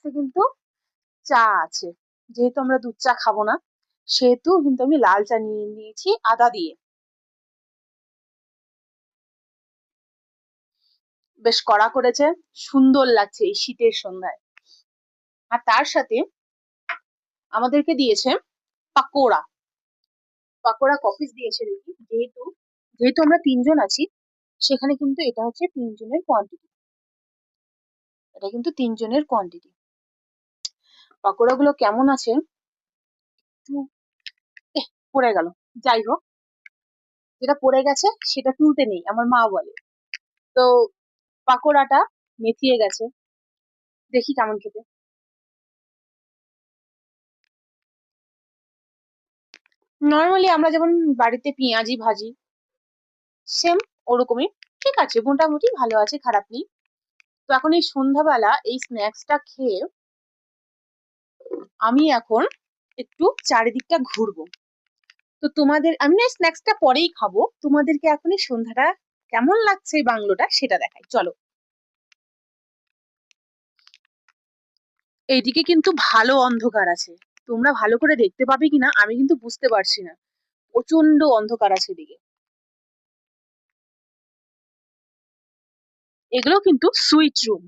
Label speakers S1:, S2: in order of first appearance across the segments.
S1: স্ন্যাক্সে কিন্তু চা আছে। যেহেতু আমরা দুধ চা খাবো না, সেহেতু কিন্তু আমি লাল চা নিয়ে নিয়েছি আদা দিয়ে। বেশ কড়া করেছে, সুন্দর লাগছে এই শীতের সন্ধ্যায়। আর তার সাথে আমাদেরকে দিয়েছে পাকোড়া। পাকোড়া কফিস দিয়েছে দেখি, যেহেতু যেহেতু আমরা তিনজন আছি, সেখানে কিন্তু এটা হচ্ছে তিনজনের কোয়ান্টিটি। এটা কিন্তু তিনজনের কোয়ান্টিটি। পাকোড়া গুলো কেমন আছে একটু পড়ে গেল। যাই হোক, যেটা পড়ে গেছে সেটা তুলতে নেই, আমার মা বলে। তো পাকোড়াটা মেথিয়ে গেছে, দেখি কেমন খেতে। নর্মালি আমরা যেমন বাড়িতে পেঁয়াজি ভাজি, সেম ওরকমই। ঠিক আছে, মোটামুটি ভালো আছে, খারাপ নেই। তো এখন এই সন্ধ্যাবেলা এই স্ন্যাক্সটা খেয়ে আমি এখন একটু চারিদিকটা ঘুরবো। তো তোমাদের, আমি না স্ন্যাক্সটা পরেই খাবো, তোমাদেরকে এখন এই সন্ধ্যাটা কেমন লাগছে এই বাংলোটা সেটা দেখাই, চলো। এইদিকে কিন্তু ভালো অন্ধকার আছে, তোমরা ভালো করে দেখতে পাবে কিনা আমি কিন্তু বুঝতে পারছি না, প্রচন্ড অন্ধকার আছে এদিকে। এগুলো কিন্তু সুইট রুম।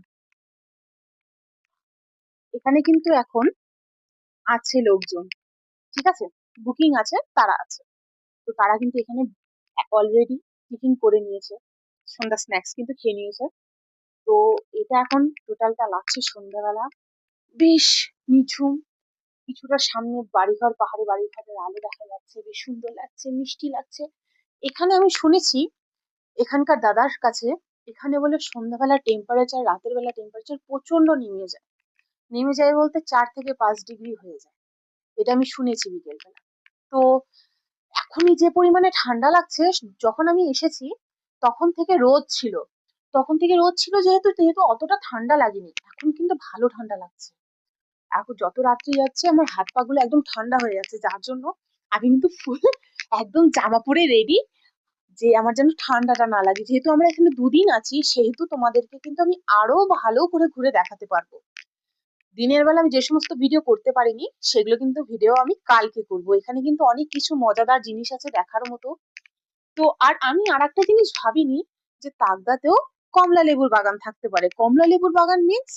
S1: এখানে কিন্তু এখন আছে লোকজন, ঠিক আছে, বুকিং আছে, তারা আছে। তো তারা কিন্তু এখানে অলরেডি টিফিন করে নিয়েছে, সন্ধ্যা স্ন্যাক্স কিন্তু খেয়ে নিয়েছে। তো এটা এখন টোটালটা লাগছে সন্ধ্যাবেলা, বেশ নিঝুম। কিছুটা সামনে বাড়িঘর, পাহাড়ি বাড়িঘরের আলো দেখা যাচ্ছে, বেশ সুন্দর লাগছে, মিষ্টি লাগছে। এখানে আমি শুনেছি এখানকার দাদার কাছে, এখানে বলে সন্ধ্যাবেলা টেম্পারেচার, রাতের বেলা টেম্পারেচার প্রচন্ড নেমে যায়। নেমে যায় বলতে 4 থেকে 5 ডিগ্রি হয়ে যায়, এটা আমি শুনেছি বিকেলবেলা। তো এখনই যে পরিমাণে ঠান্ডা লাগছে, যখন আমি এসেছি তখন থেকে রোদ ছিল, তখন থেকে রোদ ছিল যেহেতু যেহেতু অতটা ঠান্ডা লাগেনি। এখন কিন্তু ভালো ঠান্ডা লাগছে। এখন যত রাত্রি যাচ্ছে আমার হাত পা গুলো একদম ঠান্ডা হয়ে যাচ্ছে, যার জন্য আমি কিন্তু ফুল একদম জামা পরে রেডি, যে আমার যেন ঠান্ডাটা না লাগে। যেহেতু আমরা এখানে দুদিন আছি, সেহেতু তোমাদেরকে কিন্তু আমি আরো ভালো করে ঘুরে দেখাতে পারবো। দিনের বেলা আমি যে সমস্ত ভিডিও করতে পারিনি, সেগুলো কিন্তু ভিডিও আমি কালকে করব। এখানে কিন্তু অনেক কিছু মজাদার জিনিস আছে দেখার মতো। তো আর আমি আর একটা জিনিস ভাবিনি, যে তাকদাতেও কমলা লেবুর বাগান থাকতে পারে। কমলা লেবুর বাগান মিন্স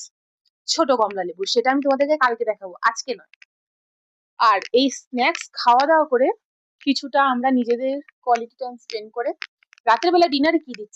S1: ছোট কমলা লেবু, সেটা আমি তোমাদেরকে কালকে দেখাবো, আজকে নয়। আর এই স্ন্যাক্স খাওয়া দাওয়া করে কিছুটা আমরা নিজেদের কোয়ালিটি টাইম স্পেন্ড করে, রাতের বেলা ডিনারে কি দিচ্ছি